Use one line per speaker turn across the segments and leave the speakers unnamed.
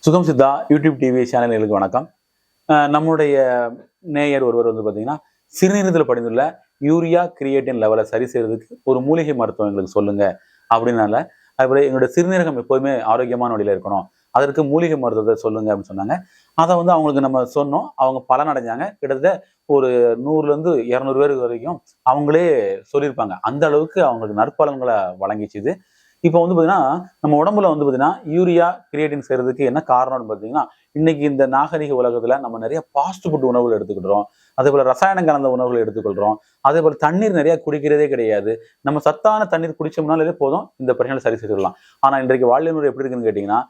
சுகம் Siddha YouTube TV சேனல்களுக்கு வணக்கம். நம்முடைய நேயர் ஒருவர் பார்த்தீங்கன்னா சிறுநீரகத்தில் படிந்துள்ள யூரியா கிரியேட்டின் லெவலை சரி செய்யறதுக்கு ஒரு மூலிகை மருத்துவம் எங்களுக்கு சொல்லுங்க அப்படின்னால, அதுபோல எங்களுடைய சிறுநீரகம் எப்போதுமே ஆரோக்கியமான வழியில இருக்கணும், அதற்கு மூலிகை மருத்துவத்தை சொல்லுங்க அப்படின்னு சொன்னாங்க. அதை அவங்களுக்கு நம்ம சொன்னோம். அவங்க பலன் அடைஞ்சாங்க. கிட்டத்தட்ட ஒரு 100லேருந்து 200 பேர் வரைக்கும் அவங்களே சொல்லியிருப்பாங்க. அந்த அளவுக்கு அவங்களுக்கு நற்பலன்களை வழங்கிச்சு இது. இப்போ பார்த்தீங்கன்னா நம்ம உடம்புல பார்த்தீங்கன்னா யூரியா கிரியேட்டின் செய்யறதுக்கு என்ன காரணம்னு பார்த்தீங்கன்னா, இன்னைக்கு இந்த நாகரிக உலகத்துல நம்ம நிறைய ஃபாஸ்ட் ஃபுட் உணவுகள் எடுத்துக்கிட்டோம். அதே போல ரசாயனம் கலந்த உணவுகளை எடுத்துக்கொள்றோம். அதே போல தண்ணீர் நிறைய குடிக்கிறதே கிடையாது. நம்ம சத்தான தண்ணீர் குடிச்சோம்னாலே போதும், இந்த பிரச்சனை சரி செய்திடலாம். ஆனா இன்றைக்கு வாழ்க்கை முறை எப்படி இருக்குன்னு கேட்டீங்கன்னா,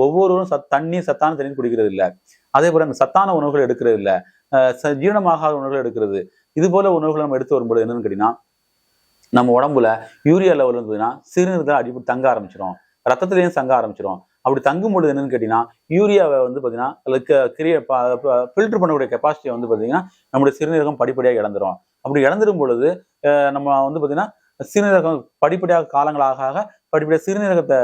ஒவ்வொருவரும் சத்தான தண்ணீர் குடிக்கிறது இல்லை. அதே போல அந்த சத்தான உணவுகள் எடுக்கிறது இல்லை. ஜீரணமாகாத உணவுகள் எடுக்கிறது. இது போல உணவுகளை நம்ம எடுத்து வரும்போது என்னன்னு கேட்டீங்கன்னா, நம்ம உடம்புல யூரியா லெவல் இருந்ததுன்னா சிறுநீரகத்தில் அடிப்படை தங்க ஆரம்பிச்சிடும், ரத்தத்திலையும் தங்க ஆரம்பிச்சிடும். அப்படி தங்கும் பொழுது என்னன்னு கேட்டீங்கன்னா, யூரியாவை பார்த்தீங்கன்னா அதுக்கு ஃபில்டர் பண்ணக்கூடிய கெப்பாசிட்டியை பார்த்தீங்கன்னா நம்முடைய சிறுநீரகம் படிப்படியாக இழந்துடும். அப்படி இழந்துடும் பொழுது நம்ம பார்த்தீங்கன்னா சிறுநீரகம் படிப்படியாக காலங்களாக படிப்படியாக சிறுநீரகத்தை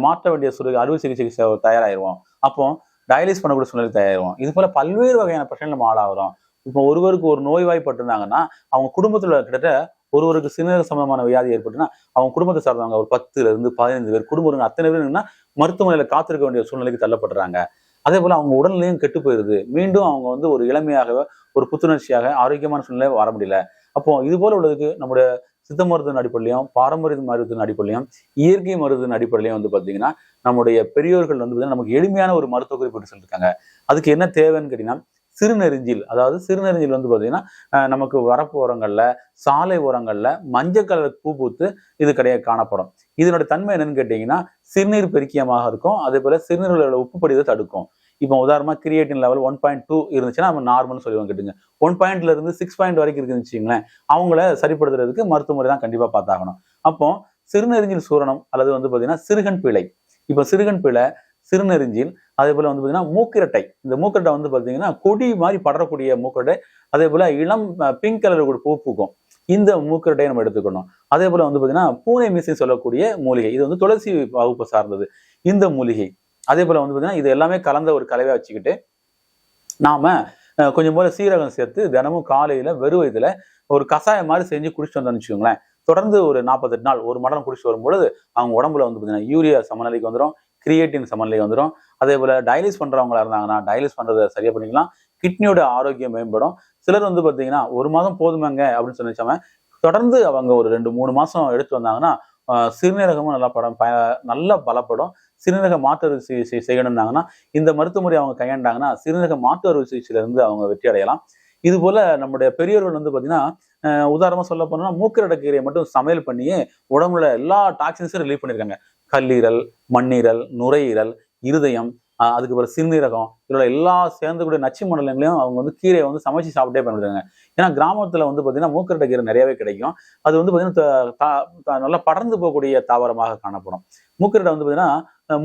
மாற்ற வேண்டிய அறுவை சிகிச்சைக்கு தயாராகிடுவோம். அப்போ டயாலிஸ் பண்ணக்கூடிய சூழ்நிலை தயாராகும். இது போல பல்வேறு வகையான பிரச்சனை நம்ம ஆளாகிறோம். இப்போ ஒருவருக்கு ஒரு நோய்வாய்ப்பட்டிருந்தாங்கன்னா அவங்க குடும்பத்துல கிட்டத்தட்ட ஒருவருக்கு சிறுநீரக சம்பந்தமான வியாதி ஏற்பட்டுன்னா அவங்க குடும்பத்தை சார்ந்தவங்க ஒரு 10லேருந்து 15 பேர் குடும்பம் அத்தனை பேர் மருத்துவமனையில காத்திருக்க வேண்டிய சூழ்நிலைக்கு தள்ளப்படுறாங்க. அதே போல அவங்க உடல்நிலையும் கெட்டு போயிருது. மீண்டும் அவங்க ஒரு இளமையாக ஒரு புத்துணர்ச்சியாக ஆரோக்கியமான சூழ்நிலை வர முடியல. அப்போ இது போல உள்ளதுக்கு நம்முடைய சித்த மருத்துவ அடிப்படையிலையும் பாரம்பரிய மருத்துவ அடிப்படையிலையும் இயற்கை மருத்துவ அடிப்படையிலையும் பாத்தீங்கன்னா நம்முடைய பெரியோர்கள் நமக்கு எளிமையான ஒரு மருத்துவ குறிப்பிட்டு சொல்லியிருக்காங்க. அதுக்கு என்ன தேவைன்னு கேட்டீங்கன்னா, சிறுநெருஞ்சில், அதாவது சிறுநெருஞ்சில் பாத்தீங்கன்னா நமக்கு வரப்பு ஓரங்கள்ல சாலை ஓரங்கள்ல மஞ்சள் கலர் பூ பூத்து இது கிடையாது காணப்படும். இதனோட தன்மை என்னன்னு கேட்டீங்கன்னா சிறுநீர் பெருக்கியமாக இருக்கும். அதே போல சிறுநீர்களோட உப்பு படிதை தடுக்கும். இப்போ உதாரணமா கிரியேட்டின் லெவல் 1.2 இருந்துச்சுன்னா நம்ம நார்மல்னு சொல்லுவாங்க. கேட்டுங்க 1 இருந்து 6 வரைக்கும் இருக்குன்னு வச்சுங்களேன், அவங்கள சரிப்படுத்துறதுக்கு மருத்துவ முறை தான் கண்டிப்பா பார்த்தாகணும். அப்போ சிறுநெருஞ்சில் சூரணம் அல்லது பாத்தீங்கன்னா சிறுகன் பிழை. இப்போ சிறுகன் பிழை, சிறுநெருஞ்சில், அதே போல பாத்தீங்கன்னா மூக்கிரட்டை. இந்த மூக்கிரட்டை பாத்தீங்கன்னா கொடி மாதிரி படரக்கூடிய மூக்கிரட்டை. அதே போல இளம் பிங்க் கலர் கூட பூ பூக்கும். இந்த மூக்கிரட்டையை நம்ம எடுத்துக்கணும். அதே போல பாத்தீங்கன்னா பூனை மீசை சொல்லக்கூடிய மூலிகை. இது துளசி வகுப்பு சார்ந்தது இந்த மூலிகை. அதே போல பாத்தீங்கன்னா இது எல்லாமே கலந்த ஒரு கலவையா வச்சுக்கிட்டு நாம கொஞ்சம் போல சீரகம் சேர்த்து தினமும் காலையில வெறும் வயித்துல ஒரு கஷாயம் மாதிரி செஞ்சு குடிச்சிட்டு வந்தோம்னு வச்சுக்கோங்களேன். தொடர்ந்து ஒரு 48 நாள் ஒரு மடம் குடிச்சிட்டு வரும்பொழுது அவங்க உடம்புல பாத்தீங்கன்னா யூரியா சமநிலைக்கு வந்துடும், கிரியேட்டின் சமநிலை வந்துடும். அதே போல டயாலிஸ் பண்றவங்களா இருந்தாங்கன்னா டயாலிஸ் பண்றதை சரியா பண்ணிக்கலாம். கிட்னியோட ஆரோக்கியம் மேம்படும். சிலர் பாத்தீங்கன்னா 1 மாதம் போதுமாங்க அப்படின்னு சொல்லிச்சாம தொடர்ந்து அவங்க ஒரு 2-3 மாசம் எடுத்து வந்தாங்கன்னா சிறுநீரகமும் நல்லா பலப்படும். சிறுநீரக மாற்று அறுவை சிகிச்சை செய்யணும்னாங்கன்னா இந்த மருத்துவ முறை அவங்க கையாண்டாங்கன்னா சிறுநீரக மாற்று அறுவை சிகிச்சையில இருந்து அவங்க வெற்றி அடையலாம். இது போல நம்முடைய பெரியவர்கள் பாத்தீங்கன்னா உதாரணமா சொல்ல போனோம்னா மூக்கிரட்டை கீரையை மட்டும் சமையல் பண்ணியே உடம்புல எல்லா டாக்ஸின்ஸும் ரிலீவ் பண்ணியிருக்காங்க. கல்லீரல், மண்ணீரல், நுரையீரல், இருதயம், அதுக்கு பிறகு சிறுநீரகம், இதோட எல்லா சேர்ந்துக்கூடிய நச்சு மண்டலங்களையும் அவங்க கீரையை சமைச்சு சாப்பிட்டே பண்ணிடுறாங்க. ஏன்னா கிராமத்துல பாத்தீங்கன்னா மூக்கிரட்டை கீரை நிறையவே கிடைக்கும். அது பாத்தீங்கன்னா நல்லா படர்ந்து போகக்கூடிய தாவரமாக காணப்படும். மூக்கிரட்டை பாத்தீங்கன்னா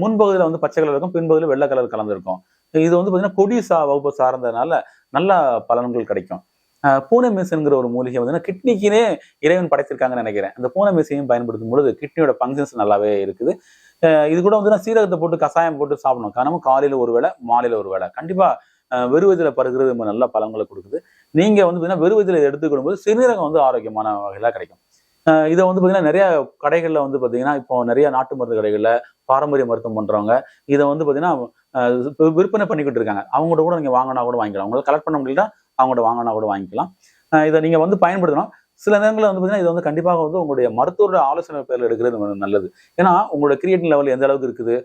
முன்பகுதியில பச்சை கலர் இருக்கும், பின்பகுதியில வெள்ளை கலர் கலந்துருக்கும். இது பாத்தீங்கன்னா கொடி வகுப்பு சார்ந்ததுனால நல்ல பலன்கள் கிடைக்கும். பூனை மீசைங்கிற ஒரு மூலிகை கிட்னிக்குனே இறைவன் படைத்திருக்காங்கன்னு நினைக்கிறேன். அந்த பூனை மீசையும் பயன்படுத்தும் பொழுது கிட்னியோட ஃபங்க்ஷன்ஸ் நல்லாவே இருக்குது. இது கூட சீரகத்தை போட்டு கஷாயம் போட்டு சாப்பிடணும். காரணம் காலையில ஒரு வேளை, மாலையில ஒரு வேளை கண்டிப்பா வெறுவதில பருகிறது நல்ல பலன்களை கொடுக்குது. நீங்க வெறுவதில எடுத்துக்கொள்ளும் போது சிறுநீரகம் ஆரோக்கியமான வகையில கிடைக்கும். இதை பாத்தீங்கன்னா நிறைய கடைகள்ல பாத்தீங்கன்னா இப்போ நிறைய நாட்டு மருந்து கடைகள்ல பாரம்பரிய மருத்துவம் பண்றவங்க இதை பாத்தீங்கன்னா விற்பனை பண்ணிக்கிட்டு இருக்காங்க. அவங்கள்ட்ட கூட நீங்க வாங்கினா கூட வாங்கிக்கலாம். அவங்களால கலெக்ட் பண்ண முடியல, அவங்கள்ட்ட வாங்கினா கூட வாங்கிக்கலாம். இதை நீங்க பயன்படுத்தணும். சில நேரங்களில் பாத்தீங்கன்னா இது கண்டிப்பாக உங்களுடைய மருத்துவரோட ஆலோசனை பேர்ல எடுக்கிறது நல்லது. ஏன்னா உங்களோட கிரியேட்டின் லெவல் எந்த அளவுக்கு இருக்குது,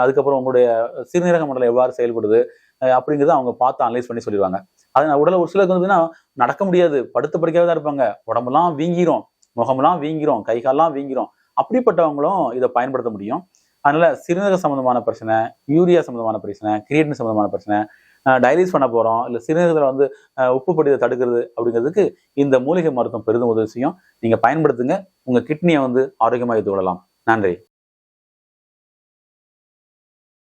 அதுக்கப்புறம் உங்களுடைய சிறுநீரக மண்டலம் எவ்வாறு செயல்படுது அப்படிங்கிறத அவங்க பார்த்து அனலைஸ் பண்ணி சொல்லிடுவாங்க. அது உடல ஒரு சிலருக்கு பாத்தீங்கன்னா நடக்க முடியாது, படுத்த படிக்காத தான் இருப்பாங்க, உடம்பெல்லாம் வீங்கிரும், முகமெல்லாம் வீங்கிரும், கை கால்லாம் வீங்கிரும். அப்படிப்பட்டவங்களும் இதை பயன்படுத்த முடியும். அதனால சிறுநீரக சம்பந்தமான பிரச்சனை, யூரியா சம்பந்தமான பிரச்சனை, கிரியேட்டின் சம்பந்தமான பிரச்சனை, டயாலிஸ் பண்ண போறோம், இல்ல சிறுநீரகத்துல உப்பு படிதை தடுக்கிறது அப்படிங்கிறதுக்கு இந்த மூலிகை மருத்துவம் பெரிதும் உதவி செய்யும். நீங்க பயன்படுத்துங்க. உங்க கிட்னியை ஆரோக்கியமாக வைத்துக் கொள்ளலாம். நன்றி.